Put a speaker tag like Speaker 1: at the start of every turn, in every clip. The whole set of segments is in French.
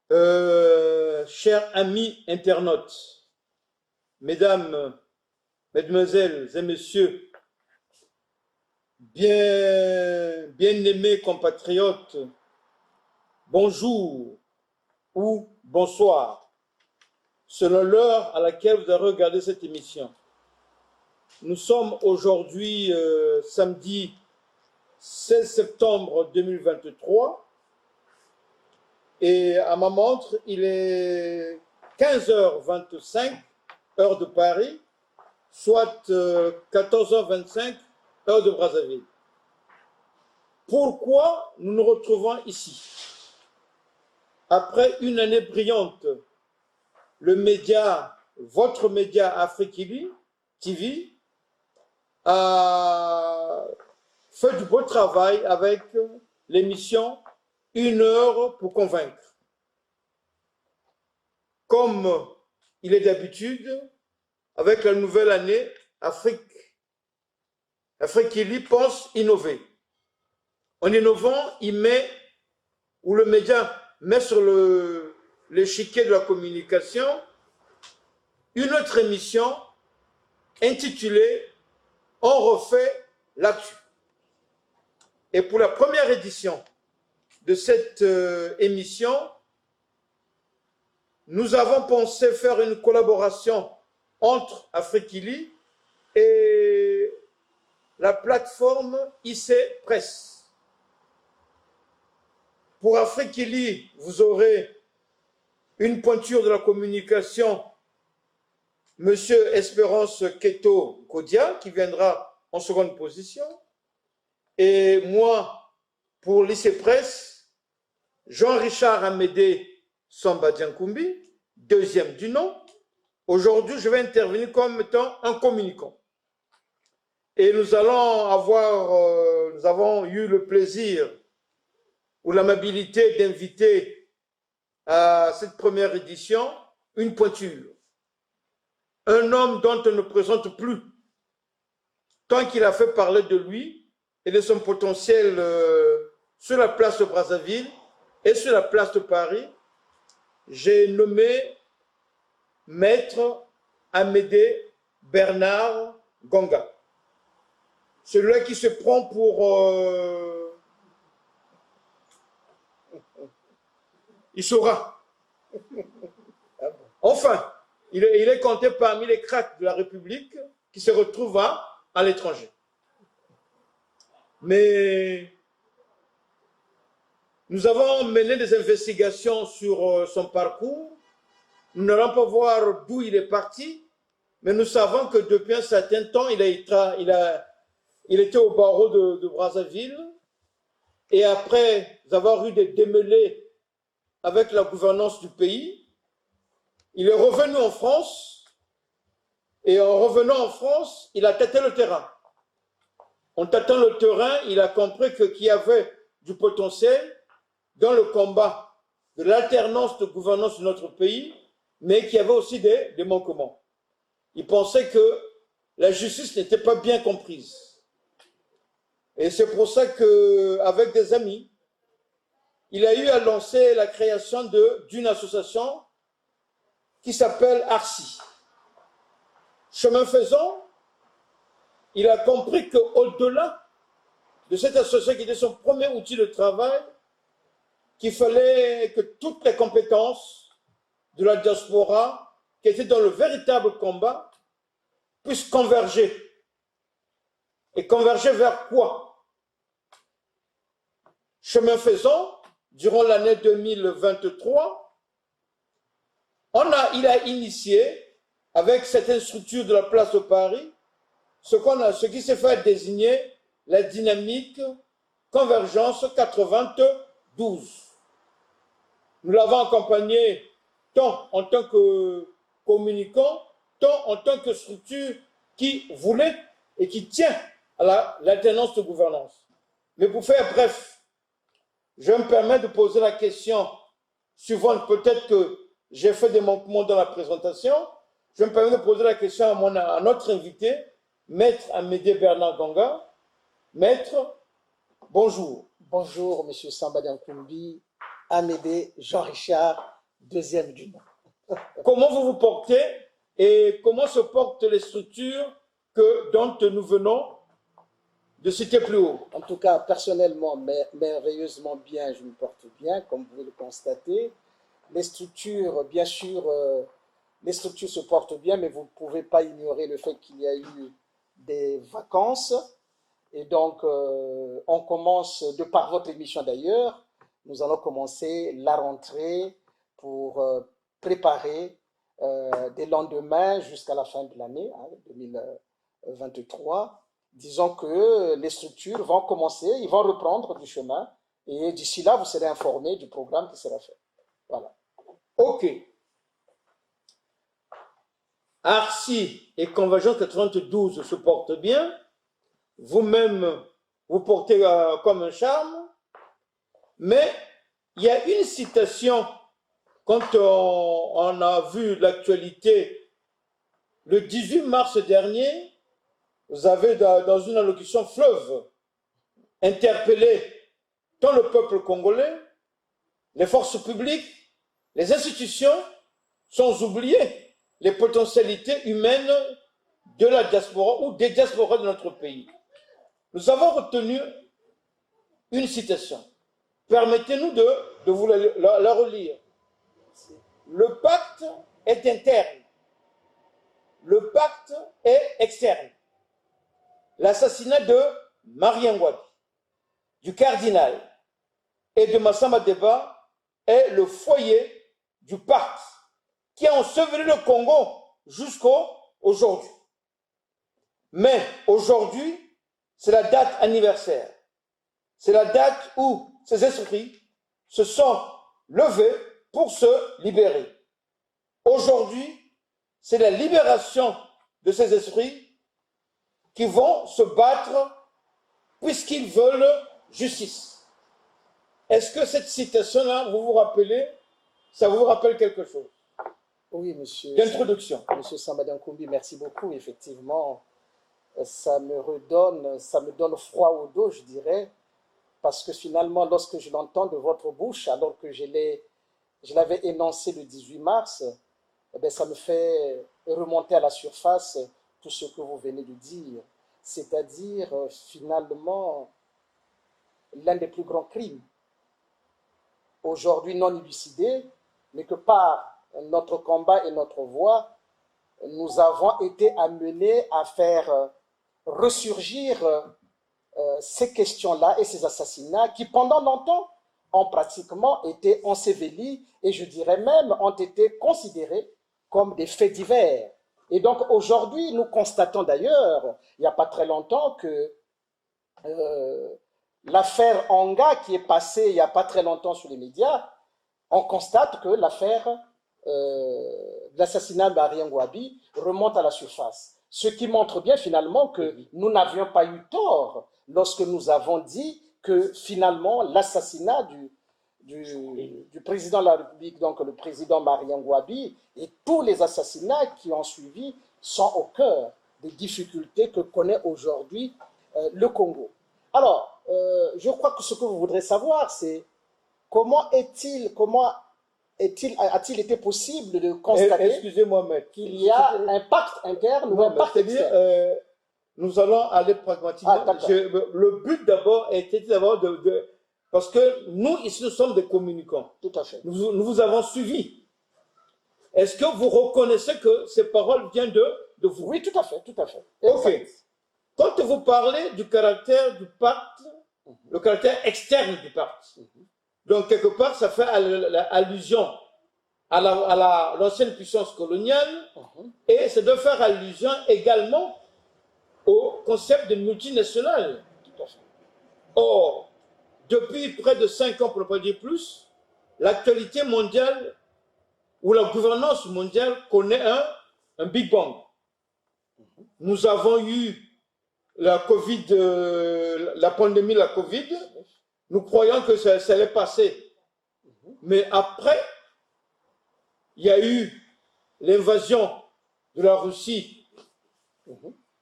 Speaker 1: Chers amis internautes, mesdames, mesdemoiselles et messieurs, bien-aimés compatriotes, bonjour ou bonsoir, selon l'heure à laquelle vous avez regardé cette émission. Nous sommes aujourd'hui samedi 16 septembre 2023 et à ma montre, il est 15h25, heure de Paris, soit 14h25, heure de Brazzaville. Pourquoi nous nous retrouvons ici? Après une année brillante, le média, votre média Afrique TV, a fait du beau travail avec l'émission Une heure pour convaincre. Comme il est d'habitude, avec la nouvelle année, Afrique pense innover. En innovant, le média met sur l'échiquier de la communication une autre émission intitulée On refait l'actu. Et pour la première édition de cette émission, nous avons pensé faire une collaboration entre Afriquili et la plateforme IC Presse. Pour Afriquili, vous aurez une pointure de la communication, Monsieur Espérance Keto Kodia, qui viendra en seconde position. Et moi, pour l'IC Presse, Jean-Richard Amédée Samba Diankoumbi, deuxième du nom. Aujourd'hui, je vais intervenir comme étant un communicant. Et nous avons eu le plaisir ou l'amabilité d'inviter à cette première édition une pointure. Un homme dont on ne présente plus, tant qu'il a fait parler de lui et de son potentiel sur la place de Brazzaville et sur la place de Paris. J'ai nommé Maître Amédée Bernard Gonga. Celui-là qui se prend pour... il saura. Enfin, il est compté parmi les cracks de la République qui se retrouvent à l'étranger. Mais nous avons mené des investigations sur son parcours. Nous n'allons pas voir d'où il est parti, mais nous savons que depuis un certain temps, il était au barreau de Brazzaville. Et après avoir eu des démêlés avec la gouvernance du pays, il est revenu en France. Et en revenant en France, il a tâté le terrain. En tâtant le terrain, il a compris qu'il y avait du potentiel dans le combat de l'alternance de gouvernance de notre pays, mais qu'il y avait aussi des manquements. Il pensait que la justice n'était pas bien comprise. Et c'est pour ça qu'avec des amis, il a eu à lancer la création d'une association qui s'appelle ARCI. Chemin faisant, il a compris qu'au-delà de cette association qui était son premier outil de travail, qu'il fallait que toutes les compétences de la diaspora qui étaient dans le véritable combat puissent converger. Et converger vers quoi? Chemin faisant, durant l'année 2023, il a initié, avec certaines structures de la place de Paris, ce qui s'est fait désigner la dynamique Convergence 92. Nous l'avons accompagné tant en tant que communicant, tant en tant que structure qui voulait et qui tient à l'alternance de gouvernance. Mais pour faire bref, je me permets de poser la question suivante. Peut-être que j'ai fait des manquements dans la présentation. Je me permets de poser la question à notre invité, Maître Amédée Bernard Gonga. Maître, bonjour.
Speaker 2: Bonjour, Monsieur Samba Diankoumbi, Amédée, Jean-Richard Deuxième du nom.
Speaker 1: Comment vous vous portez et comment se portent les structures dont nous venons de citer plus haut?
Speaker 2: En tout cas, personnellement, merveilleusement bien, je me porte bien, comme vous pouvez le constater. Les structures, bien sûr, les structures se portent bien, mais vous ne pouvez pas ignorer le fait qu'il y a eu des vacances. Et donc, on commence, de par votre émission d'ailleurs, nous allons commencer la rentrée pour préparer des lendemains jusqu'à la fin de l'année 2023. Disons que les structures vont commencer, ils vont reprendre du chemin, et d'ici là, vous serez informés du programme qui sera fait. Voilà.
Speaker 1: Ok. Arcy et Convergence 92 se portent bien. Vous-même, vous portez comme un charme. Mais il y a une citation, quand on a vu l'actualité, le 18 mars dernier, vous avez dans une allocution fleuve interpellé tant le peuple congolais, les forces publiques, les institutions, sans oublier les potentialités humaines de la diaspora ou des diasporas de notre pays. Nous avons retenu une citation. Permettez-nous de vous la relire. Le pacte est interne. Le pacte est externe. L'assassinat de Marie Ngouabi, du cardinal et de Massamba Deba est le foyer du pacte qui a enseveli le Congo jusqu'à aujourd'hui. Mais aujourd'hui, c'est la date anniversaire. C'est la date où ces esprits se sont levés pour se libérer. Aujourd'hui, c'est la libération de ces esprits qui vont se battre puisqu'ils veulent justice. Est-ce que cette citation-là, vous vous rappelez, ça vous rappelle quelque chose?
Speaker 2: Oui, monsieur.
Speaker 1: D'introduction.
Speaker 2: Monsieur Sambade Nkoumbi, merci beaucoup. Effectivement, ça me donne froid au dos, je dirais, parce que finalement, lorsque je l'entends de votre bouche, alors que je l'avais énoncé le 18 mars, eh bien, ça me fait remonter à la surface tout ce que vous venez de dire, c'est-à-dire finalement l'un des plus grands crimes, aujourd'hui non élucidé, mais que par notre combat et notre voix, nous avons été amenés à faire ressurgir ces questions-là et ces assassinats qui pendant longtemps ont pratiquement été ensevelis et je dirais même ont été considérés comme des faits divers. Et donc aujourd'hui, nous constatons d'ailleurs, il n'y a pas très longtemps, que l'affaire Anga qui est passée il n'y a pas très longtemps sur les médias, on constate que l'affaire de l'assassinat de Marie Ngouabi remonte à la surface. Ce qui montre bien finalement que nous n'avions pas eu tort lorsque nous avons dit que finalement l'assassinat du président de la République, donc le président Marie Ngouabi, et tous les assassinats qui ont suivi sont au cœur des difficultés que connaît aujourd'hui le Congo. Alors, je crois que ce que vous voudrez savoir, c'est a-t-il été possible de constater qu'il y a un pacte interne ou un pacte externe?
Speaker 1: Nous allons aller pragmatiquement. Le but d'abord était parce que nous, ici, nous sommes des communicants.
Speaker 2: Tout à fait.
Speaker 1: Nous vous avons suivi. Est-ce que vous reconnaissez que ces paroles viennent de vous?
Speaker 2: Oui, tout à fait, tout à fait.
Speaker 1: Ok. Quand vous parlez du caractère du pacte, le caractère externe du pacte, donc quelque part, ça fait allusion à l'ancienne puissance coloniale et ça doit faire allusion également au concept de multinationale. Or, depuis près de 5 ans, pour ne pas dire plus, l'actualité mondiale ou la gouvernance mondiale connaît un Big Bang. Nous avons eu la pandémie, la Covid. Nous croyons que ça allait passer. Mais après, il y a eu l'invasion de la Russie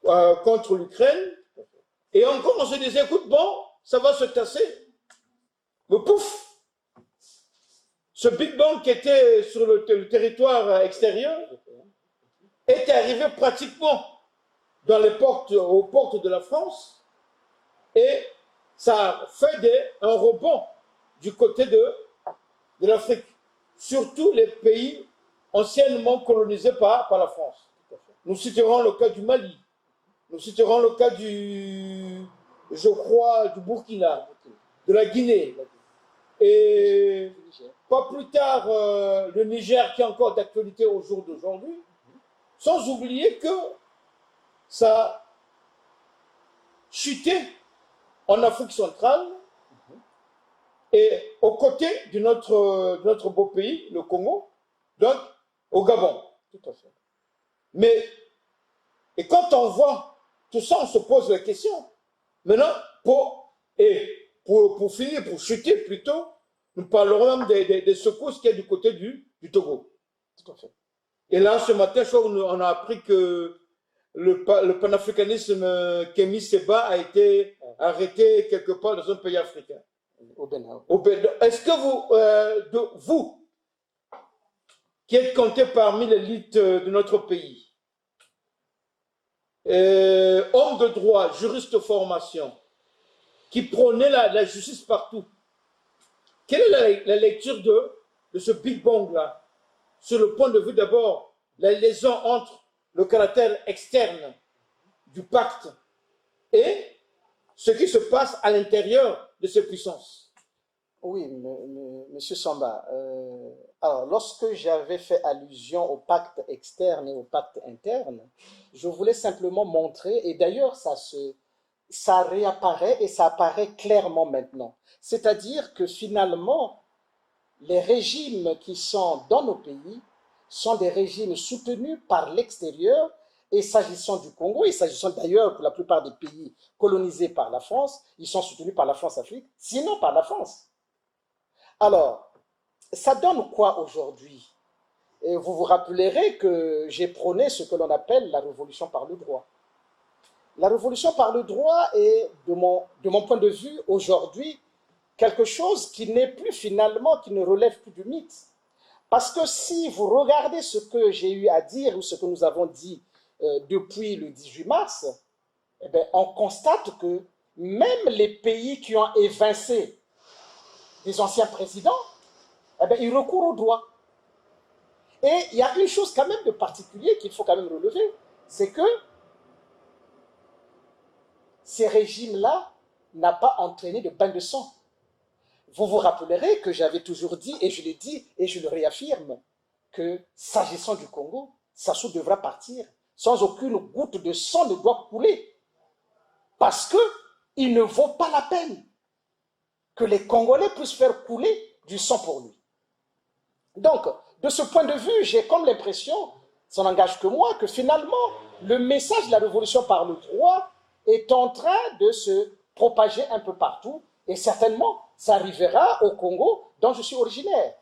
Speaker 1: contre l'Ukraine. Et encore, on se disait, écoute, bon, ça va se tasser. Mais pouf, ce Big Bang qui était sur le territoire extérieur est arrivé pratiquement dans aux portes de la France et ça a fait un rebond du côté de l'Afrique, surtout les pays anciennement colonisés par la France. Nous citerons le cas du Mali, nous citerons le cas je crois, du Burkina, de la Guinée, et pas plus tard le Niger qui est encore d'actualité au jour d'aujourd'hui, sans oublier que ça a chuté en Afrique centrale et aux côtés de notre beau pays, le Congo, donc au Gabon.
Speaker 2: Tout à fait.
Speaker 1: Mais, et quand on voit tout ça, on se pose la question. Maintenant, pour finir, pour chuter plutôt, nous parlerons même des secousses qu'il y a du côté du Togo.
Speaker 2: Tout à fait.
Speaker 1: Et là, ce matin, je crois qu'on a appris que le panafricanisme Kémy Séba a été arrêté quelque part dans un pays africain.
Speaker 2: Au Bénin.
Speaker 1: Est-ce que vous, qui êtes compté parmi l'élite de notre pays, homme de droit, juriste de formation, qui prônait la justice partout, quelle est la lecture de ce Big Bang-là, sur le point de vue d'abord, la liaison entre le caractère externe du pacte et ce qui se passe à l'intérieur de ces puissances?
Speaker 2: Oui, Monsieur Samba. Alors, lorsque j'avais fait allusion au pacte externe et au pacte interne, je voulais simplement montrer, et d'ailleurs ça réapparaît et ça apparaît clairement maintenant. C'est-à-dire que finalement, les régimes qui sont dans nos pays sont des régimes soutenus par l'extérieur, et s'agissant du Congo, et s'agissant d'ailleurs pour la plupart des pays colonisés par la France, ils sont soutenus par la France-Afrique, sinon par la France. Alors, ça donne quoi aujourd'hui? Et vous vous rappellerez que j'ai prôné ce que l'on appelle la révolution par le droit. La révolution par le droit est, de mon point de vue, aujourd'hui, quelque chose qui n'est plus finalement, qui ne relève plus du mythe. Parce que si vous regardez ce que j'ai eu à dire ou ce que nous avons dit depuis le 18 mars, eh bien, on constate que même les pays qui ont évincé des anciens présidents, eh bien, ils recourent au droit. Et il y a une chose quand même de particulier qu'il faut quand même relever, c'est que ces régimes-là n'ont pas entraîné de bain de sang. Vous vous rappellerez que j'avais toujours dit, et je le dis et je le réaffirme, que s'agissant du Congo, Sassou devra partir sans aucune goutte de sang ne doit couler. Parce qu'il ne vaut pas la peine que les Congolais puissent faire couler du sang pour lui. Donc, de ce point de vue, j'ai comme l'impression, ça n'engage que moi, que finalement, le message de la révolution par le droit est en train de se propager un peu partout, et certainement, ça arrivera au Congo, dont je suis originaire.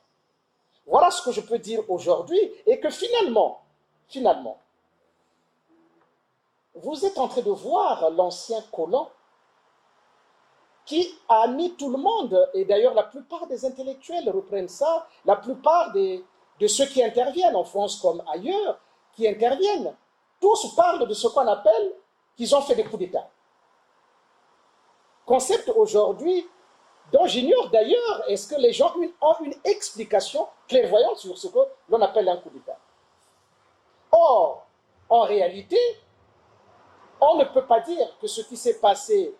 Speaker 2: Voilà ce que je peux dire aujourd'hui, et que finalement, vous êtes en train de voir l'ancien colon qui a mis tout le monde, et d'ailleurs la plupart des intellectuels reprennent ça, la plupart de ceux qui interviennent en France comme ailleurs, qui interviennent, tous parlent de ce qu'on appelle qu'ils ont fait des coups d'État. Concept aujourd'hui dont j'ignore d'ailleurs, est-ce que les gens ont une explication clairvoyante sur ce que l'on appelle un coup d'État. Or, en réalité, on ne peut pas dire que ce qui s'est passé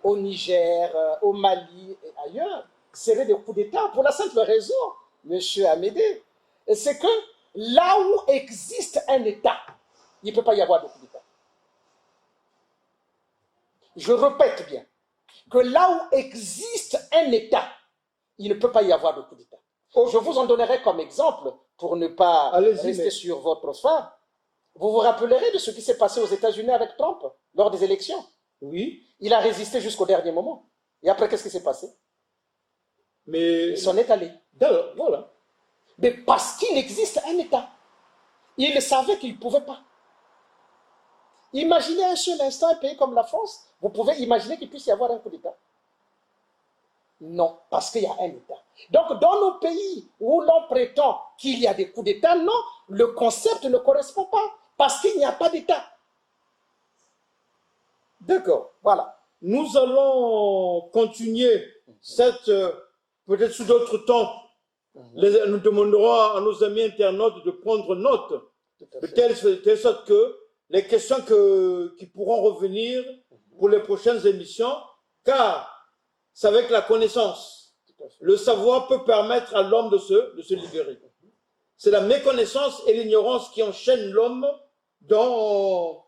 Speaker 2: au Niger, au Mali et ailleurs serait des coups d'État pour la simple raison, M. Amédée, c'est que là où existe un État, il ne peut pas y avoir de coup d'État. Je répète bien, que là où existe un État, il ne peut pas y avoir de coup d'État. Je vous en donnerai comme exemple, pour ne pas rester sur votre fin. Vous vous rappellerez de ce qui s'est passé aux États-Unis avec Trump lors des élections?
Speaker 1: Oui.
Speaker 2: Il a résisté jusqu'au dernier moment. Et après, qu'est-ce qui s'est passé?
Speaker 1: Mais
Speaker 2: il s'en est allé.
Speaker 1: Voilà.
Speaker 2: Mais parce qu'il existe un État. Il savait qu'il ne pouvait pas. Imaginez un seul instant un pays comme la France, vous pouvez imaginer qu'il puisse y avoir un coup d'État. Non, parce qu'il y a un État. Donc, dans nos pays où l'on prétend qu'il y a des coups d'État, non, le concept ne correspond pas, parce qu'il n'y a pas d'État.
Speaker 1: D'accord.
Speaker 2: Voilà.
Speaker 1: Nous allons continuer cette, peut-être sous d'autres temps, nous demanderons à nos amis internautes de prendre note, de telle sorte que les questions qui pourront revenir pour les prochaines émissions, car c'est avec la connaissance. Le savoir peut permettre à l'homme de se libérer. C'est la méconnaissance et l'ignorance qui enchaînent l'homme dans...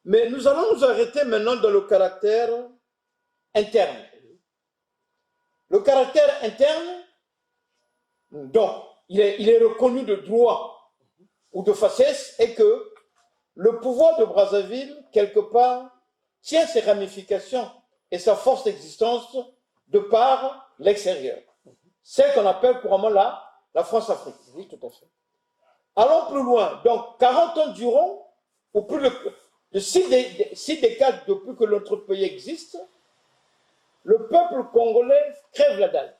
Speaker 1: Mais nous allons nous arrêter maintenant dans le caractère interne. Le caractère interne, donc, il est reconnu de droit ou de faciès, et que le pouvoir de Brazzaville, quelque part, tient ses ramifications et sa force d'existence de par l'extérieur. C'est ce qu'on appelle couramment la France-Afrique.
Speaker 2: Oui, tout à fait.
Speaker 1: Allons plus loin. Donc, 40 ans durant, ou plus de 6 décades depuis que notre pays existe, le peuple congolais crève la dalle.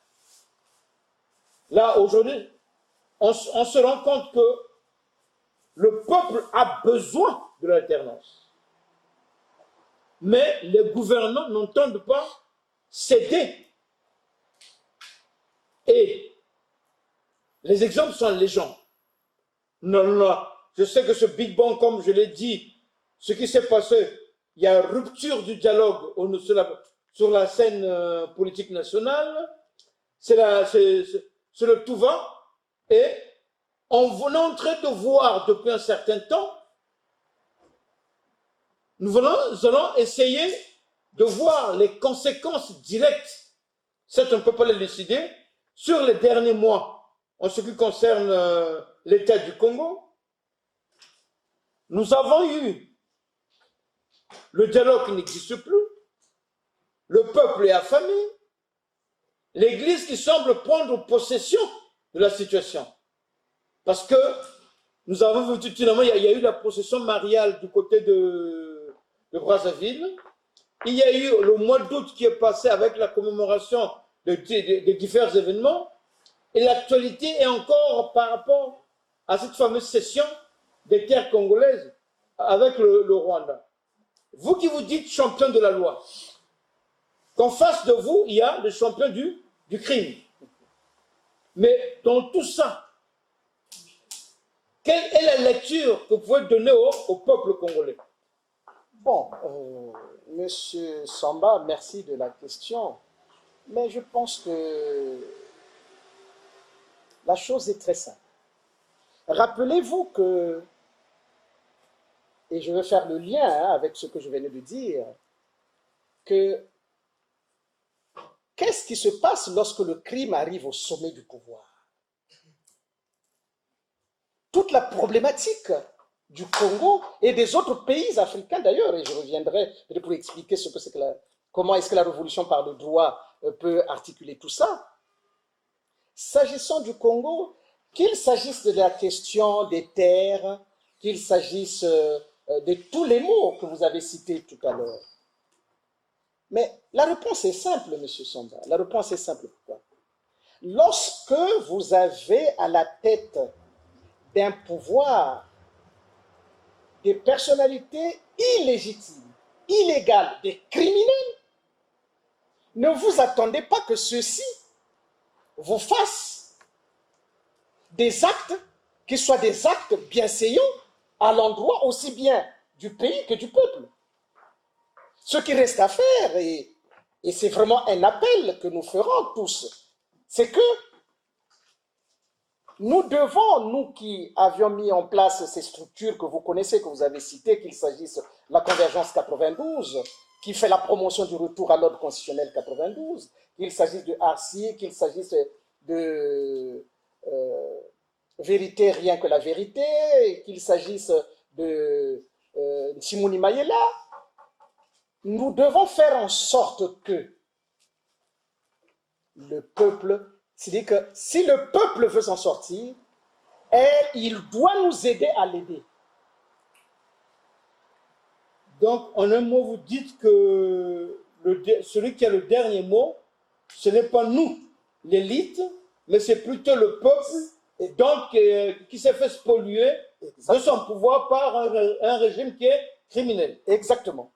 Speaker 1: Là, aujourd'hui, on se rend compte que le peuple a besoin de l'alternance. Mais les gouvernants n'entendent pas céder. Et les exemples sont légion. Non, je sais que ce Big Bang, comme je l'ai dit, ce qui s'est passé, il y a rupture du dialogue sur la scène politique nationale, c'est le tout va, et on est en train de voir depuis un certain temps, nous allons essayer de voir les conséquences directes, certes on ne peut pas les décider, sur les derniers mois, en ce qui concerne l'État du Congo. Nous avons eu le dialogue qui n'existe plus, le peuple est affamé, l'Église qui semble prendre possession de la situation. Parce que nous avons vu finalement, il y a eu la procession mariale du côté de Brazzaville. Il y a eu le mois d'août qui est passé avec la commémoration de divers événements. Et l'actualité est encore par rapport à cette fameuse cession des terres congolaises avec le Rwanda. Vous qui vous dites champion de la loi, qu'en face de vous, il y a le champion du crime. Mais dans tout ça, quelle est la lecture que vous pouvez donner au peuple congolais?
Speaker 2: Bon, Monsieur Samba, merci de la question. Mais je pense que la chose est très simple. Rappelez-vous que, et je vais faire le lien avec ce que je venais de dire, que qu'est-ce qui se passe lorsque le crime arrive au sommet du pouvoir? Toute la problématique du Congo et des autres pays africains d'ailleurs, et je reviendrai pour expliquer ce que c'est que comment est-ce que la révolution par le droit peut articuler tout ça. S'agissant du Congo, qu'il s'agisse de la question des terres, qu'il s'agisse de tous les mots que vous avez cités tout à l'heure. Mais la réponse est simple, M. Samba. La réponse est simple. Pourquoi? Lorsque vous avez à la tête d'un pouvoir des personnalités illégitimes, illégales, des criminels, ne vous attendez pas que ceux-ci vous fassent des actes qui soient des actes bienséants à l'endroit aussi bien du pays que du peuple. Ce qui reste à faire, et c'est vraiment un appel que nous ferons tous, c'est que nous devons, nous qui avions mis en place ces structures que vous connaissez, que vous avez citées, qu'il s'agisse de la Convergence 92, qui fait la promotion du retour à l'ordre constitutionnel 92, qu'il s'agisse de ARCI, qu'il s'agisse de Vérité, rien que la vérité, qu'il s'agisse de Simoni Mayela, nous devons faire en sorte que le peuple, c'est-à-dire que si le peuple veut s'en sortir, il doit nous aider à l'aider.
Speaker 1: Donc, en un mot, vous dites que celui qui a le dernier mot, ce n'est pas nous, l'élite, mais c'est plutôt le peuple donc, qui s'est fait spolier de son pouvoir par un régime qui est criminel.
Speaker 2: Exactement.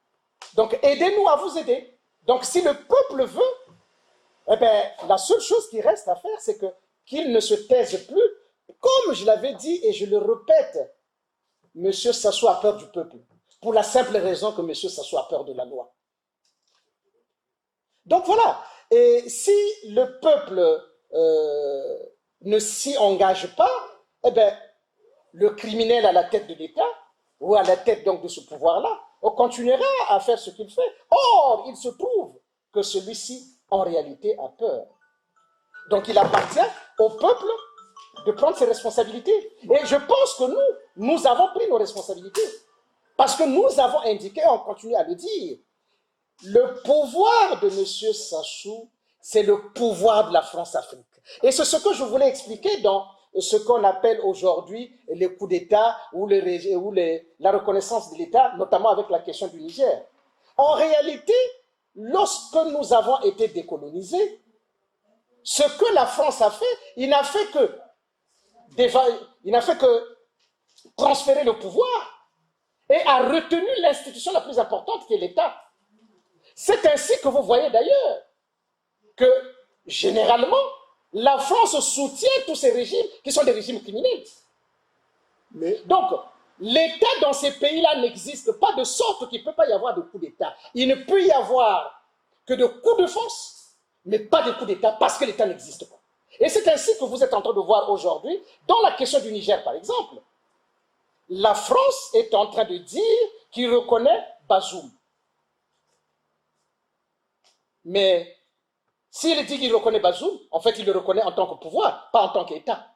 Speaker 2: Donc, aidez-nous à vous aider. Donc, si le peuple veut, eh bien, la seule chose qui reste à faire, c'est qu'il ne se taise plus. Comme je l'avais dit et je le répète, M. Sassou a peur du peuple, pour la simple raison que M. Sassou a peur de la loi. Donc voilà, et si le peuple ne s'y engage pas, eh bien, le criminel à la tête de l'État, ou à la tête donc de ce pouvoir-là, on continuera à faire ce qu'il fait. Or, il se trouve que celui-ci, en réalité, a peur. Donc, il appartient au peuple de prendre ses responsabilités. Et je pense que nous avons pris nos responsabilités. Parce que nous avons indiqué, on continue à le dire, le pouvoir de M. Sassou, c'est le pouvoir de la France-Afrique. Et c'est ce que je voulais expliquer dans ce qu'on appelle aujourd'hui les coups d'État ou la reconnaissance de l'État, notamment avec la question du Niger. En réalité, lorsque nous avons été décolonisés, ce que la France a fait, il n'a fait que transférer le pouvoir et a retenu l'institution la plus importante qui est l'État. C'est ainsi que vous voyez d'ailleurs que, généralement, la France soutient tous ces régimes qui sont des régimes criminels. Donc, l'État dans ces pays-là n'existe pas de sorte qu'il ne peut pas y avoir de coup d'État. Il ne peut y avoir que de coups de force, mais pas de coups d'État parce que l'État n'existe pas. Et c'est ainsi que vous êtes en train de voir aujourd'hui, dans la question du Niger par exemple, la France est en train de dire qu'il reconnaît Bazoum. Mais s'il dit qu'il reconnaît Bazoum, en fait, il le reconnaît en tant que pouvoir, pas en tant qu'État.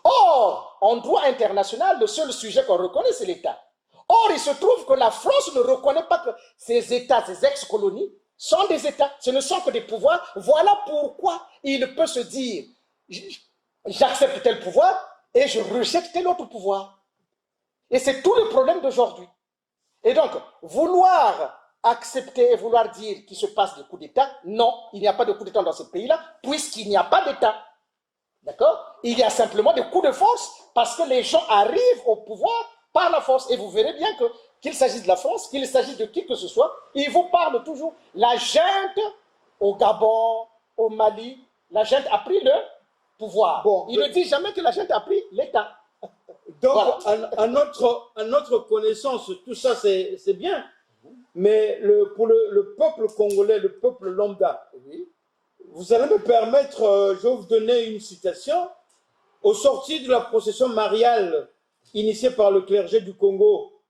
Speaker 2: Or, en droit international, le seul sujet qu'on reconnaît, c'est l'État. Or, il se trouve que la France ne reconnaît pas que ces États, ces ex-colonies, sont des États. Ce ne sont que des pouvoirs. Voilà pourquoi il peut se dire, j'accepte tel pouvoir et je rejette tel autre pouvoir. Et c'est tout le problème d'aujourd'hui. Et donc, vouloir accepter et vouloir dire qu'il se passe des coups d'État, non, il n'y a pas de coup d'État dans ce pays-là, puisqu'il n'y a pas d'État. D'accord? Il y a simplement des coups de force parce que les gens arrivent au pouvoir par la force. Et vous verrez bien que, qu'il s'agisse de la France, qu'il s'agisse de qui que ce soit, ils vous parlent toujours. La junte au Gabon, au Mali, la junte a pris le pouvoir. Bon, il ne dit jamais que la junte a pris l'État.
Speaker 1: Donc, voilà. à notre connaissance, tout ça c'est bien. Mais pour le peuple congolais, le peuple lambda, oui, vous allez me permettre, je vais vous donner une citation. Au sorti de la procession mariale initiée par le clergé du Congo,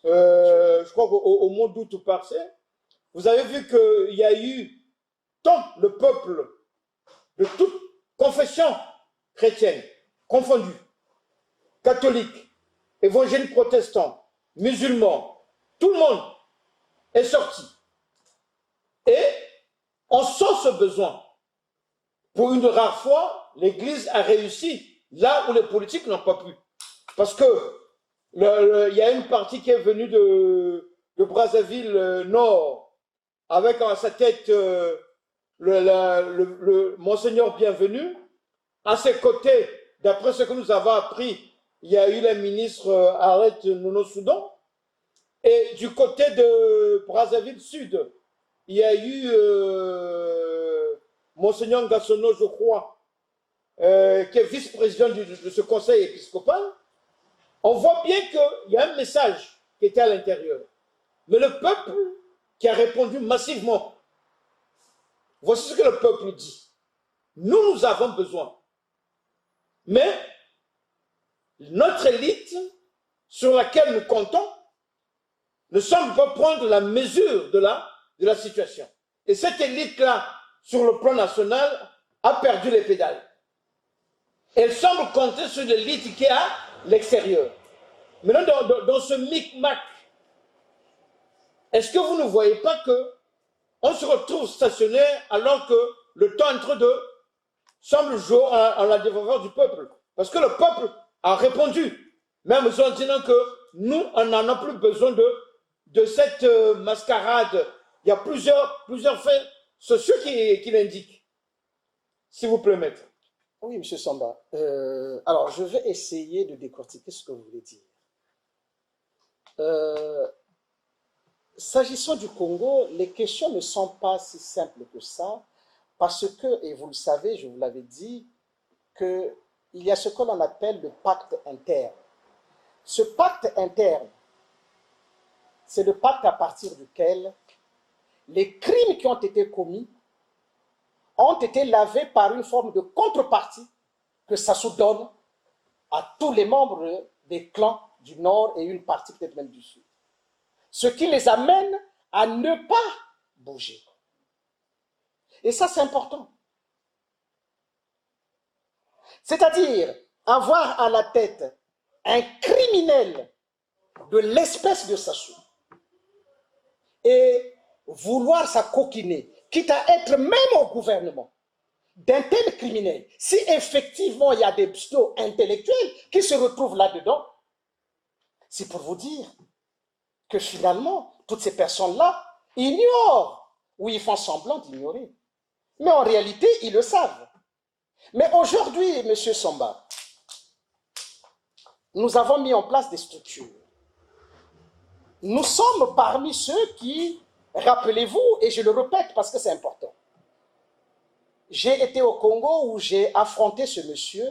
Speaker 1: je crois qu'au mois d'août passé, vous avez vu qu'il y a eu tant le peuple de toute confession chrétienne, confondue, catholique, évangélique protestant, musulman, tout le monde est sorti. Et on sent ce besoin. Pour une rare fois, l'Église a réussi là où les politiques n'ont pas pu. Parce que il y a une partie qui est venue de Brazzaville Nord, avec à sa tête le Monseigneur Bienvenu. À ses côtés, d'après ce que nous avons appris, il y a eu la ministre Arlette Nono-Soudan. Et du côté de Brazzaville Sud, il y a eu Monseigneur Ngassono, je crois, qui est vice-président de ce conseil épiscopal. On voit bien qu'il y a un message qui était à l'intérieur. Mais le peuple qui a répondu massivement, voici ce que le peuple dit. Nous avons besoin. Mais notre élite, sur laquelle nous comptons, ne semble pas prendre la mesure de la situation. Et cette élite-là, sur le plan national, a perdu les pédales. Elle semble compter sur l'élite qui est à l'extérieur. Maintenant, dans ce micmac, est-ce que vous ne voyez pas qu'on se retrouve stationnaire alors que le temps est en train de semble jouer en la défaveur du peuple? Parce que le peuple a répondu, même en disant que nous, on n'en a plus besoin de cette mascarade. Il y a plusieurs faits sociaux qui l'indiquent. S'il vous plaît, maître.
Speaker 2: Oui, M. Samba. Alors, je vais essayer de décortiquer ce que vous voulez dire. S'agissant du Congo, les questions ne sont pas si simples que ça, parce que, et vous le savez, je vous l'avais dit, qu'il y a ce que l'on appelle le pacte interne. Ce pacte interne, c'est le pacte à partir duquel les crimes qui ont été commis ont été lavés par une forme de contrepartie que Sassou donne à tous les membres des clans du Nord et une partie peut-être même du Sud. Ce qui les amène à ne pas bouger. Et ça, c'est important. C'est-à-dire avoir à la tête un criminel de l'espèce de Sassou et vouloir s'acoquiner, quitte à être même au gouvernement d'un tel criminel, si effectivement il y a des pseudo-intellectuels qui se retrouvent là-dedans, c'est pour vous dire que finalement, toutes ces personnes-là ignorent, ou ils font semblant d'ignorer. Mais en réalité, ils le savent. Mais aujourd'hui, M. Samba, nous avons mis en place des structures. Nous sommes parmi ceux qui, rappelez-vous, et je le répète parce que c'est important, j'ai été au Congo où j'ai affronté ce monsieur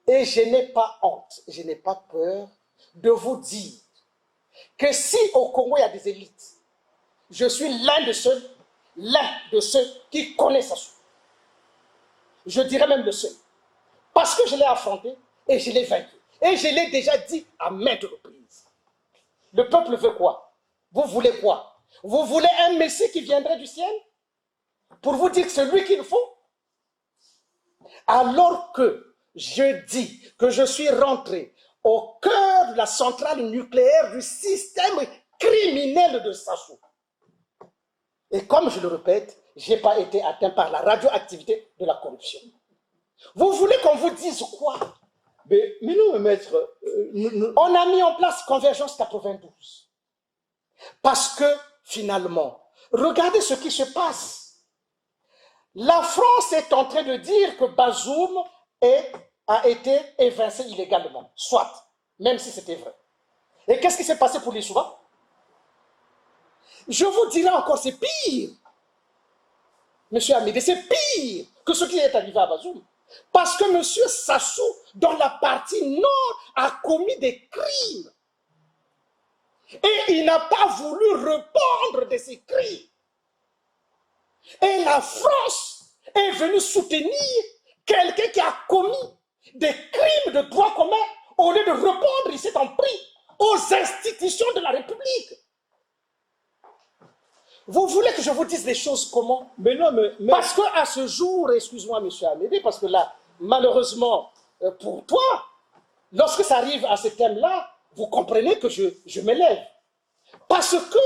Speaker 2: et je n'ai pas honte, je n'ai pas peur de vous dire que si au Congo il y a des élites, je suis l'un de ceux qui connaissent ça. Je dirais même le seul. Parce que je l'ai affronté et je l'ai vaincu. Et je l'ai déjà dit à maintes reprises. Le peuple veut quoi? Vous voulez quoi? Vous voulez un Messie qui viendrait du ciel pour vous dire que c'est lui qu'il faut? Alors que je dis que je suis rentré au cœur de la centrale nucléaire du système criminel de Sassou. Et comme je le répète, je n'ai pas été atteint par la radioactivité de la corruption. Vous voulez qu'on vous dise quoi?
Speaker 1: Mais non, maître.
Speaker 2: On a mis en place Convergence 92. Parce que, finalement, regardez ce qui se passe. La France est en train de dire que Bazoum a été évincé illégalement. Soit, même si c'était vrai. Et qu'est-ce qui s'est passé pour les Souba? Je vous dirai encore, c'est pire. Monsieur Amédée, c'est pire que ce qui est arrivé à Bazoum. Parce que monsieur Sassou, dans la partie nord, a commis des crimes. Et il n'a pas voulu répondre de ces crimes. Et la France est venue soutenir quelqu'un qui a commis des crimes de droit commun au lieu de répondre, il s'est en pris aux institutions de la République. Vous voulez que je vous dise les choses comment?
Speaker 1: Mais non, mais...
Speaker 2: Parce qu'à ce jour, excuse-moi, monsieur Amédée, parce que là, malheureusement, pour toi, lorsque ça arrive à ce thème-là, vous comprenez que je m'élève. Parce que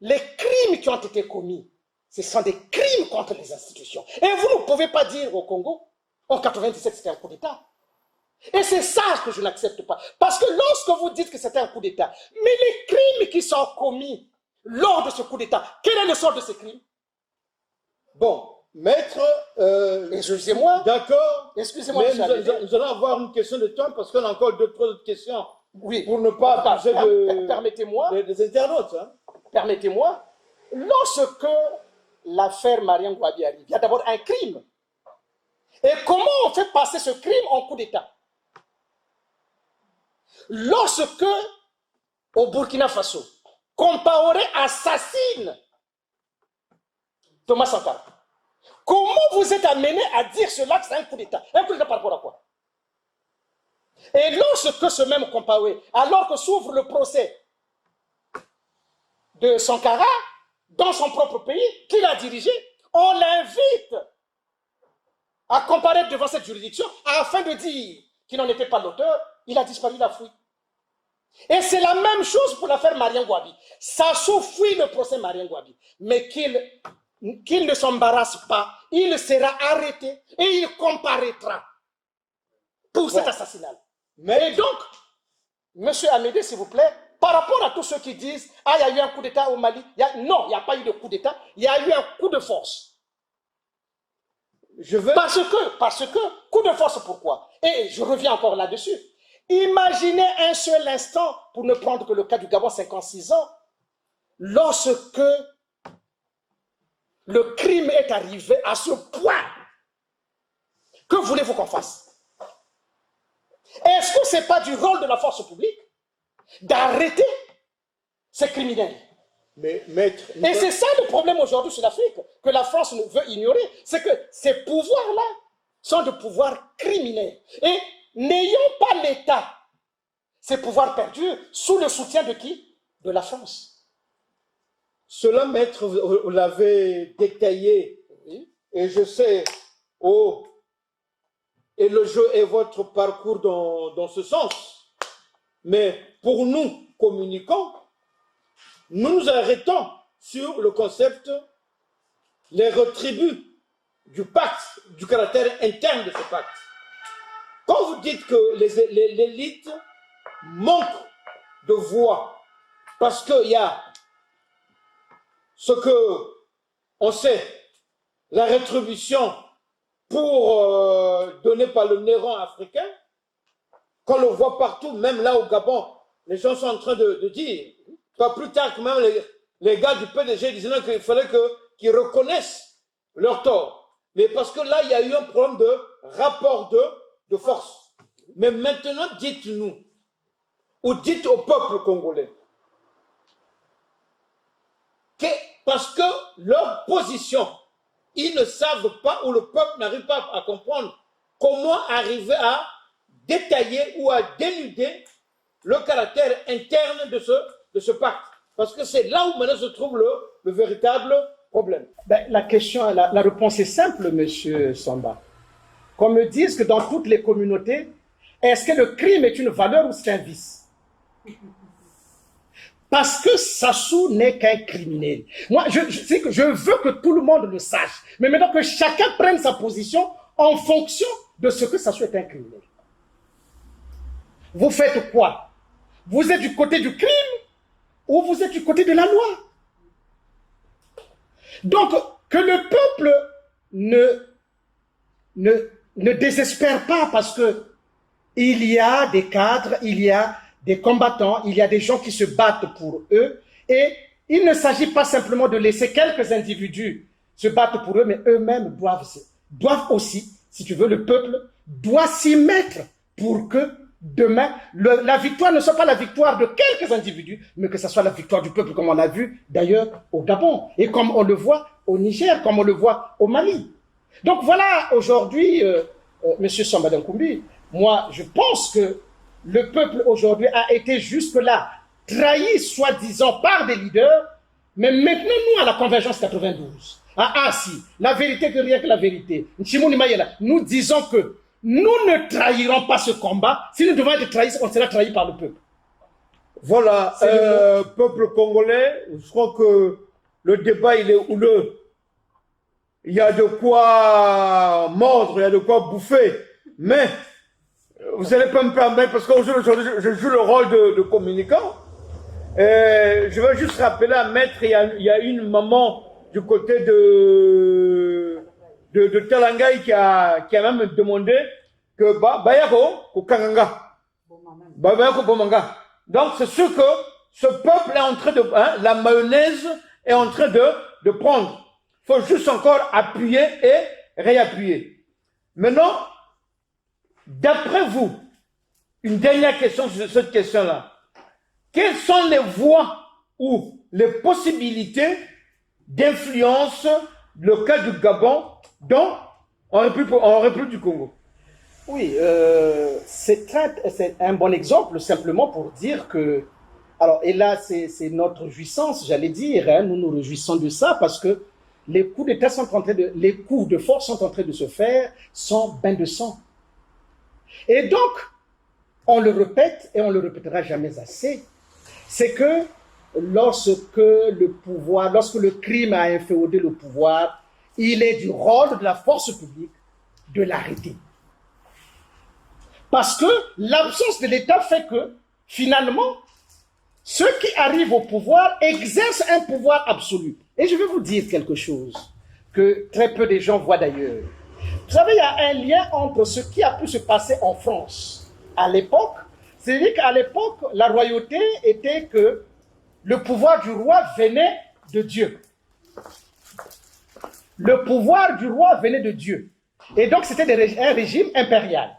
Speaker 2: les crimes qui ont été commis, ce sont des crimes contre les institutions. Et vous ne pouvez pas dire au Congo, en 97, c'était un coup d'État. Et c'est ça que je n'accepte pas. Parce que lorsque vous dites que c'était un coup d'État, mais les crimes qui sont commis lors de ce coup d'État, quel est le sort de ces crimes?
Speaker 1: Bon, maître...
Speaker 2: excusez-moi.
Speaker 1: D'accord.
Speaker 2: Excusez-moi,
Speaker 1: mais nous allons avoir une question de temps parce qu'on a encore trois autres questions.
Speaker 2: Oui.
Speaker 1: Pour ne pas abuser des internautes. Hein.
Speaker 2: Permettez-moi. Lorsque l'affaire Marien Ngouabi arrive, il y a d'abord un crime. Et comment on fait passer ce crime en coup d'État? Lorsque, au Burkina Faso, Compaoré assassine Thomas Sankara, comment vous êtes amené à dire cela que c'est un coup d'État? Un coup d'État par rapport à quoi? Et lorsque ce même Compaoré, alors que s'ouvre le procès de Sankara dans son propre pays, qu'il a dirigé, on l'invite à comparaître devant cette juridiction afin de dire qu'il n'en était pas l'auteur, il a disparu, il a fui. Et c'est la même chose pour l'affaire Marien Ngouabi. Sassou fuit le procès Marien Ngouabi, mais qu'il ne s'embarrasse pas, il sera arrêté et il comparaîtra pour cet assassinat. Et donc, monsieur Amédée, s'il vous plaît, par rapport à tous ceux qui disent « Ah, il y a eu un coup d'État au Mali », non, il n'y a pas eu de coup d'État, il y a eu un coup de force. Parce que, coup de force, pourquoi? Et je reviens encore là-dessus. Imaginez un seul instant, pour ne prendre que le cas du Gabon, 56 ans, lorsque le crime est arrivé à ce point. Que voulez-vous qu'on fasse? Est-ce que ce n'est pas du rôle de la force publique d'arrêter ces criminels?
Speaker 1: Mais, maître,
Speaker 2: et c'est ça le problème aujourd'hui sur l'Afrique, que la France veut ignorer, c'est que ces pouvoirs-là sont des pouvoirs criminels. Et n'ayant pas l'État, ces pouvoirs perdus, sous le soutien de qui? De la France.
Speaker 1: Cela, maître, vous l'avez détaillé,
Speaker 2: Oui.
Speaker 1: Et je sais, et le jeu et votre parcours dans ce sens. Mais pour nous, communicants, nous nous arrêtons sur le concept, les retributs du pacte, du caractère interne de ce pacte. Quand vous dites que l'élite manque de voix, parce qu'il y a ce que on sait, la rétribution pour donner par le néron africain, qu'on le voit partout, même là au Gabon, les gens sont en train de dire, pas plus tard que même les gars du PDG disaient qu'il fallait qu'ils reconnaissent leur tort. Mais parce que là, il y a eu un problème de rapport de force. Mais maintenant, dites-nous, ou dites au peuple congolais, que parce que leur position, ils ne savent pas, ou le peuple n'arrive pas à comprendre comment arriver à détailler ou à dénuder le caractère interne de ce pacte. Parce que c'est là où maintenant se trouve le véritable problème.
Speaker 2: Ben, la réponse est simple, monsieur Samba. Qu'on me dise que dans toutes les communautés, est-ce que le crime est une valeur ou c'est un vice? Parce que Sassou n'est qu'un criminel. Moi, je veux que tout le monde le sache. Mais maintenant que chacun prenne sa position en fonction de ce que Sassou est un criminel. Vous faites quoi? Vous êtes du côté du crime ou vous êtes du côté de la loi? Donc, que le peuple ne désespère pas parce que il y a des cadres, il y a des combattants, il y a des gens qui se battent pour eux et il ne s'agit pas simplement de laisser quelques individus se battre pour eux, mais eux-mêmes doivent aussi, si tu veux, le peuple doit s'y mettre pour que demain, la victoire ne soit pas la victoire de quelques individus, mais que ce soit la victoire du peuple, comme on l'a vu d'ailleurs au Gabon, et comme on le voit au Niger, comme on le voit au Mali. Donc voilà, aujourd'hui, Monsieur Samba Nkoumbi, moi je pense que le peuple aujourd'hui a été jusque-là trahi, soi-disant, par des leaders, mais maintenant nous, à la Convergence 92, à Ansi, la vérité que rien que la vérité, nous disons que nous ne trahirons pas ce combat. Si nous devons être trahis, on sera trahi par le peuple.
Speaker 1: Voilà, peuple congolais, je crois que le débat, il est houleux. Il y a de quoi mordre, il y a de quoi bouffer. Mais, vous n'allez pas me permettre, parce qu'aujourd'hui, je joue le rôle de communicant. Je vais juste rappeler à Maître, il y a une maman du côté de Talangaï qui a même demandé que Bayako ou Kanganga. Bayako Bomanga. Donc c'est sûr que ce peuple est en train de, la mayonnaise est en train de prendre. Il faut juste encore appuyer et réappuyer. Maintenant, d'après vous, une dernière question sur cette question-là. Quelles sont les voies ou les possibilités d'influence le cas du Gabon en République du Congo?
Speaker 2: Oui, c'est un bon exemple simplement pour dire que, alors, et là c'est notre jouissance, j'allais dire, nous nous réjouissons de ça parce que les coups d'État les coups de force sont en train de se faire sans bain de sang. Et donc, on le répète et on le répétera jamais assez, c'est que lorsque le crime a inféodé le pouvoir, il est du rôle de la force publique de l'arrêter. Parce que l'absence de l'État fait que, finalement, ceux qui arrivent au pouvoir exercent un pouvoir absolu. Et je vais vous dire quelque chose que très peu de gens voient d'ailleurs. Vous savez, il y a un lien entre ce qui a pu se passer en France à l'époque. C'est-à-dire qu'à l'époque, la royauté était que le pouvoir du roi venait de Dieu. Le pouvoir du roi venait de Dieu. Et donc, c'était un régime impérial.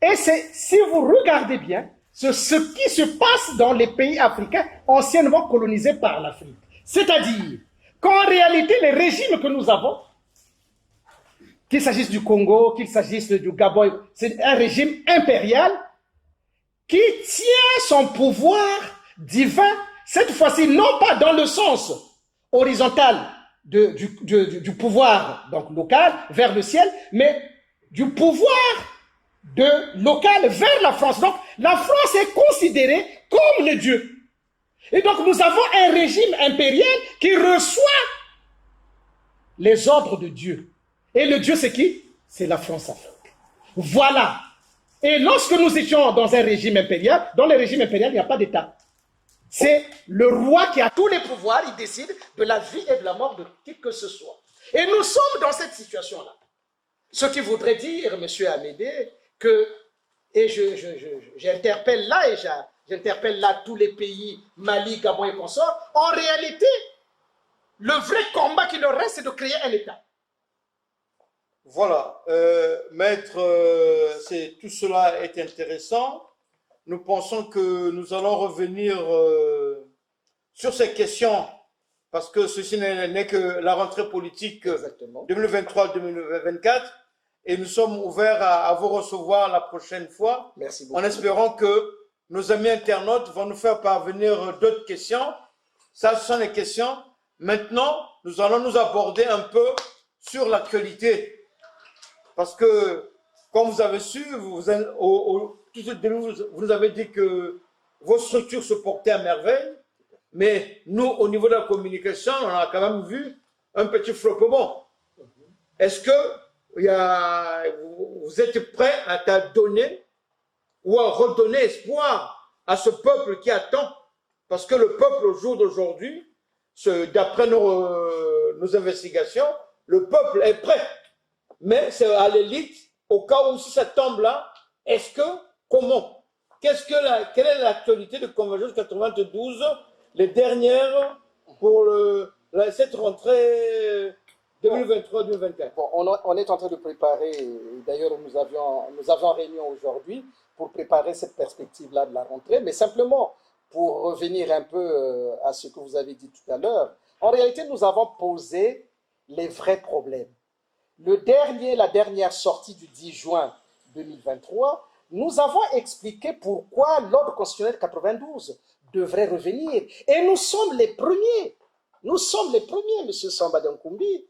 Speaker 2: Et si vous regardez bien, c'est ce qui se passe dans les pays africains anciennement colonisés par l'Afrique. C'est-à-dire qu'en réalité, les régimes que nous avons, qu'il s'agisse du Congo, qu'il s'agisse du Gabon, c'est un régime impérial qui tient son pouvoir divin, cette fois-ci, non pas dans le sens horizontal du pouvoir donc local vers le ciel, mais du pouvoir local vers la France. Donc, la France est considérée comme le Dieu. Et donc, nous avons un régime impérial qui reçoit les ordres de Dieu. Et le Dieu, c'est qui? C'est la France-Afrique. Voilà. Et lorsque nous étions dans un régime impérial, dans le régime impérial, il n'y a pas d'État. C'est le roi qui a tous les pouvoirs, il décide de la vie et de la mort de qui que ce soit. Et nous sommes dans cette situation-là. Ce qui voudrait dire, M. Amédée, que, et j'interpelle là, et j'interpelle là tous les pays, Mali, Gabon et consorts, en réalité, le vrai combat qui leur reste, c'est de créer un État.
Speaker 1: Voilà, maître, tout cela est intéressant. Nous pensons que nous allons revenir sur ces questions parce que ceci n'est que la rentrée politique 2023-2024 et nous sommes ouverts à vous recevoir la prochaine fois.
Speaker 2: Merci beaucoup.
Speaker 1: En espérant que nos amis internautes vont nous faire parvenir d'autres questions. Ça, ce sont les questions. Maintenant, nous allons nous aborder un peu sur l'actualité. Parce que, comme vous avez su, vous nous avez dit que vos structures se portaient à merveille, mais nous, au niveau de la communication, on a quand même vu un petit flottement. Est-ce que vous êtes prêts à donner ou à redonner espoir à ce peuple qui attend? Parce que le peuple, au jour d'aujourd'hui, d'après nos investigations, le peuple est prêt. Mais c'est à l'élite, au cas où si ça tombe là, comment? Quelle est l'actualité de Convergence 92, les dernières pour cette rentrée 2023-2024?
Speaker 2: Bon, on est en train de préparer, d'ailleurs nous avons réunion aujourd'hui pour préparer cette perspective-là de la rentrée, mais simplement pour revenir un peu à ce que vous avez dit tout à l'heure, en réalité nous avons posé les vrais problèmes. La dernière sortie du 10 juin 2023, nous avons expliqué pourquoi l'ordre constitutionnel 92 devrait revenir. Et nous sommes les premiers, M. Samba Dankoumbi,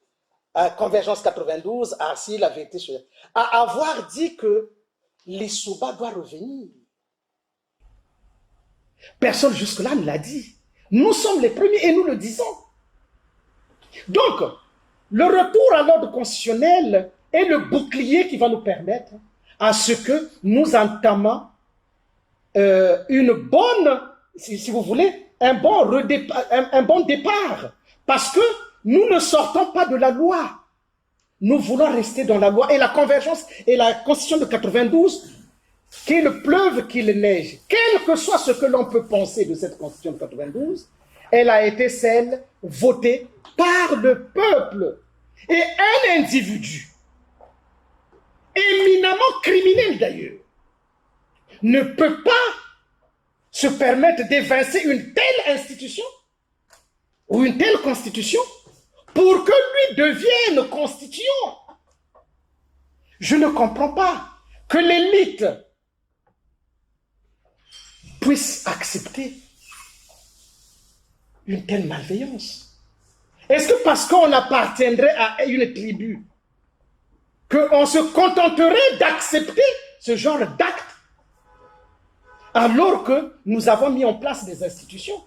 Speaker 2: à Convergence 92, à Arcy, la vérité, à avoir dit que l'Issouba doit revenir. Personne jusque-là ne l'a dit. Nous sommes les premiers et nous le disons. Donc, le retour à l'ordre constitutionnel est le bouclier qui va nous permettre à ce que nous entamons une bonne, si vous voulez, un bon départ. Parce que nous ne sortons pas de la loi. Nous voulons rester dans la loi. Et la convergence et la constitution de 92, qu'il pleuve, qu'il neige, quel que soit ce que l'on peut penser de cette constitution de 92, elle a été celle votée par le peuple. Et un individu, éminemment criminel d'ailleurs, ne peut pas se permettre d'évincer une telle institution ou une telle constitution pour que lui devienne constituant. Je ne comprends pas que l'élite puisse accepter une telle malveillance. Est-ce que parce qu'on appartiendrait à une tribu, qu'on se contenterait d'accepter ce genre d'acte, alors que nous avons mis en place des institutions?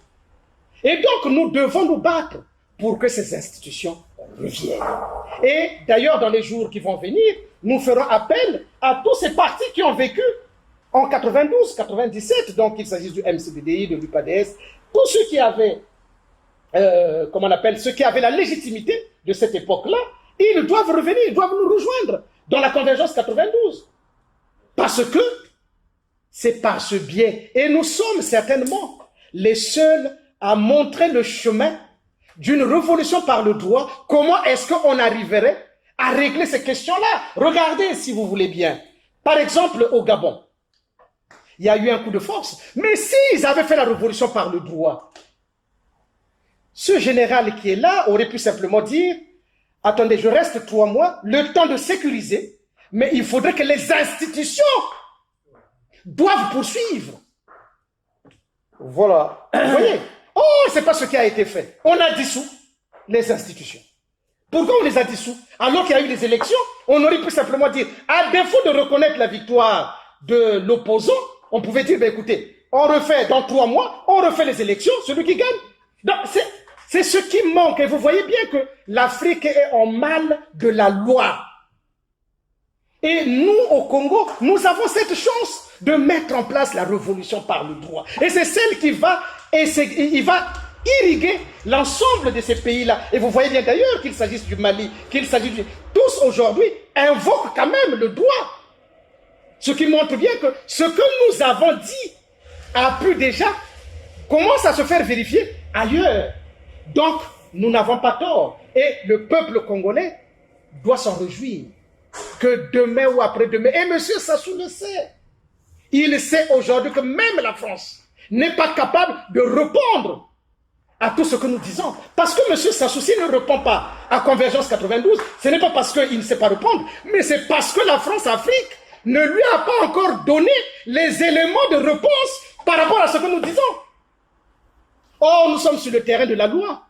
Speaker 2: Et donc, nous devons nous battre pour que ces institutions reviennent. Et d'ailleurs, dans les jours qui vont venir, nous ferons appel à tous ces partis qui ont vécu en 92, 97, donc il s'agit du MCDDI, de l'UPADS, tous ceux qui avaient, comment on appelle, ceux qui avaient la légitimité de cette époque-là, ils doivent revenir, ils doivent nous rejoindre dans la convergence 92. Parce que c'est par ce biais. Et nous sommes certainement les seuls à montrer le chemin d'une révolution par le droit. Comment est-ce qu'on arriverait à régler ces questions-là? Regardez, si vous voulez bien. Par exemple, au Gabon, il y a eu un coup de force. Mais s'ils avaient fait la révolution par le droit, ce général qui est là aurait pu simplement dire, attendez, je reste 3 mois, le temps de sécuriser, mais il faudrait que les institutions doivent poursuivre.
Speaker 1: Voilà.
Speaker 2: Vous voyez? Oh, c'est pas ce qui a été fait. On a dissous les institutions. Pourquoi on les a dissous? Alors qu'il y a eu des élections, on aurait pu simplement dire, à défaut de reconnaître la victoire de l'opposant, on pouvait dire, ben écoutez, on refait dans 3 mois, on refait les élections, celui qui gagne. Donc, c'est ce qui manque. Et vous voyez bien que l'Afrique est en mal de la loi. Et nous, au Congo, nous avons cette chance de mettre en place la révolution par le droit. Et c'est celle qui va, il va irriguer l'ensemble de ces pays-là. Et vous voyez bien d'ailleurs qu'il s'agisse du Mali, qu'il s'agisse du... Tous aujourd'hui invoquent quand même le droit. Ce qui montre bien que ce que nous avons dit a pu déjà commence à se faire vérifier ailleurs. Donc, nous n'avons pas tort. Et le peuple congolais doit s'en réjouir que demain ou après-demain, et M. Sassou le sait, il sait aujourd'hui que même la France n'est pas capable de répondre à tout ce que nous disons. Parce que M. Sassou, s'il ne répond pas à Convergence 92, ce n'est pas parce qu'il ne sait pas répondre, mais c'est parce que la France-Afrique ne lui a pas encore donné les éléments de réponse par rapport à ce que nous disons. Or, nous sommes sur le terrain de la loi.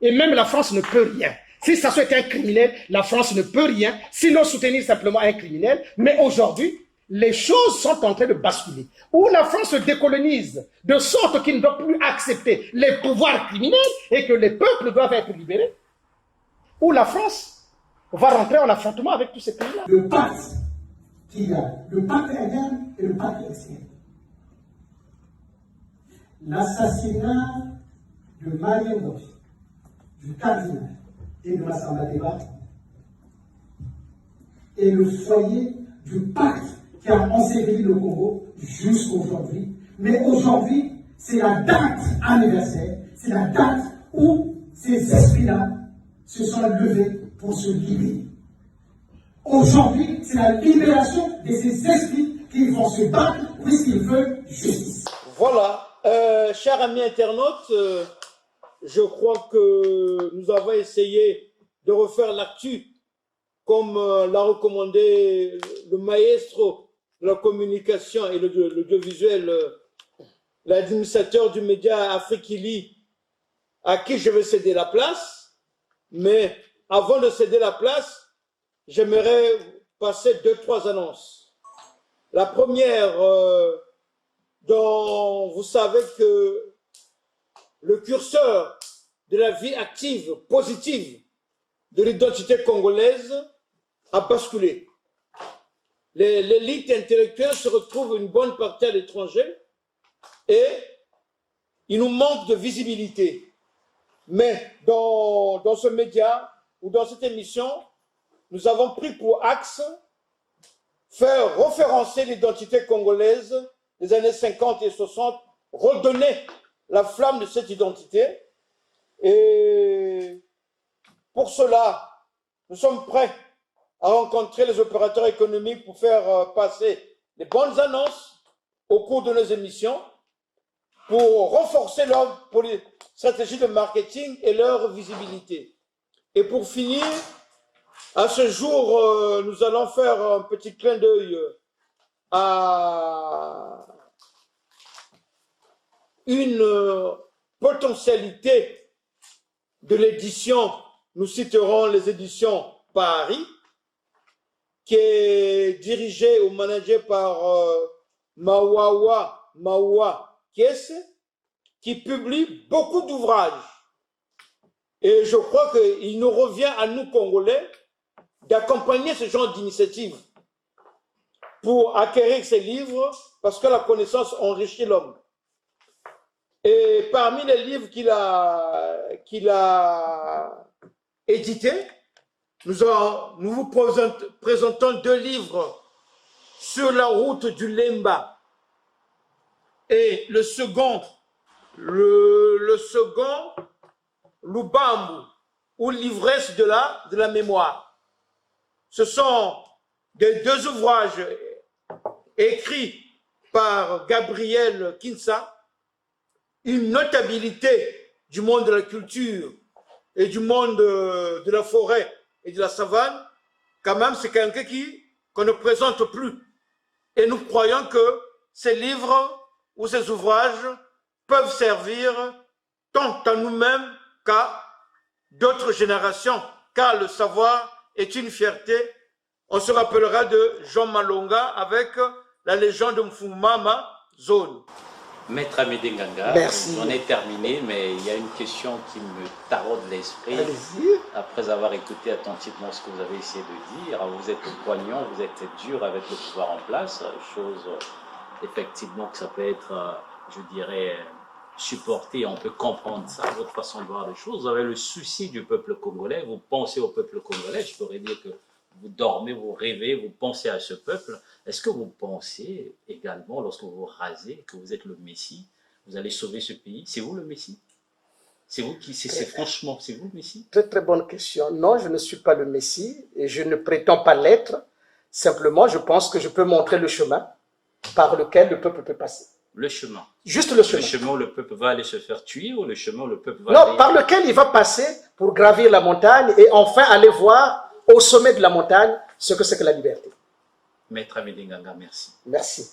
Speaker 2: Et même la France ne peut rien. Si Sassou était un criminel, la France ne peut rien, sinon soutenir simplement un criminel. Mais aujourd'hui, les choses sont en train de basculer. Où la France se décolonise, de sorte qu'il ne doit plus accepter les pouvoirs criminels et que les peuples doivent être libérés. Où la France va rentrer en affrontement avec tous ces pays-là.
Speaker 3: Le pacte qu'il y a, le pacte interne et le pacte externe. L'assassinat de Marien Goff, du cardinal et de Massamba Deba est le foyer du pacte qui a enseveli le Congo jusqu'à aujourd'hui. Mais aujourd'hui, c'est la date anniversaire, c'est la date où ces esprits-là se sont levés pour se libérer. Aujourd'hui, c'est la libération de ces esprits qui vont se battre puisqu'ils veulent justice.
Speaker 1: Voilà, chers amis internautes, je crois que nous avons essayé de refaire l'actu comme l'a recommandé le maestro de la communication et l'audiovisuel, l'administrateur du média Afrikili, à qui je vais céder la place. Mais avant de céder la place, j'aimerais passer 2-3 annonces. La première, dont vous savez que le curseur de la vie active, positive de l'identité congolaise a basculé. L'élite intellectuelle se retrouve une bonne partie à l'étranger et il nous manque de visibilité. Mais dans ce média ou dans cette émission, nous avons pris pour axe faire référencer l'identité congolaise des années 50 et 60, redonner la flamme de cette identité. Et pour cela, nous sommes prêts à rencontrer les opérateurs économiques pour faire passer les bonnes annonces au cours de nos émissions, pour renforcer leur stratégie de marketing et leur visibilité. Et pour finir, à ce jour, nous allons faire un petit clin d'œil à une potentialité de l'édition. Nous citerons les éditions Paris, qui est dirigée ou managée par Mawa Kiese, qui publie beaucoup d'ouvrages. Et je crois qu'il nous revient à nous, Congolais, d'accompagner ce genre d'initiative pour acquérir ces livres parce que la connaissance enrichit l'homme. Et parmi les livres qu'il a édités, nous vous présentons 2 livres sur la route du Lemba. Et le second, Lubambu, ou l'ivresse de la mémoire. Ce sont des 2 ouvrages écrits par Gabriel Kinsa, une notabilité du monde de la culture et du monde de la forêt et de la savane. Quand même, c'est quelqu'un qu'on ne présente plus. Et nous croyons que ces livres ou ces ouvrages peuvent servir tant à nous-mêmes qu'à d'autres générations, car le savoir est une fierté. On se rappellera de Jean Malonga avec la légende de Mfumama Zone.
Speaker 4: Maître Amédée Nganga, on est terminé, mais il y a une question qui me taraude l'esprit. Après avoir écouté attentivement ce que vous avez essayé de dire, vous êtes poignant, vous êtes dur avec le pouvoir en place, chose effectivement que ça peut être, je dirais, supporté, on peut comprendre ça, votre façon de voir les choses. Vous avez le souci du peuple congolais, vous pensez au peuple congolais, je pourrais dire que vous dormez, vous rêvez, vous pensez à ce peuple. Est-ce que vous pensez également, lorsque vous rasez, que vous êtes le Messie, vous allez sauver ce pays? C'est vous le Messie? C'est vous qui, franchement, c'est vous le Messie?
Speaker 2: Très très bonne question. Non, je ne suis pas le Messie et je ne prétends pas l'être. Simplement, je pense que je peux montrer le chemin par lequel le peuple peut passer.
Speaker 4: Le chemin.
Speaker 2: Juste le chemin.
Speaker 4: Le chemin où le peuple va aller se faire tuer ou le chemin où le peuple va
Speaker 2: Non, par lequel il va passer pour gravir la montagne et enfin aller voir au sommet de la montagne ce que c'est que la liberté.
Speaker 4: Maître Amédée Nganga, merci.
Speaker 2: Merci.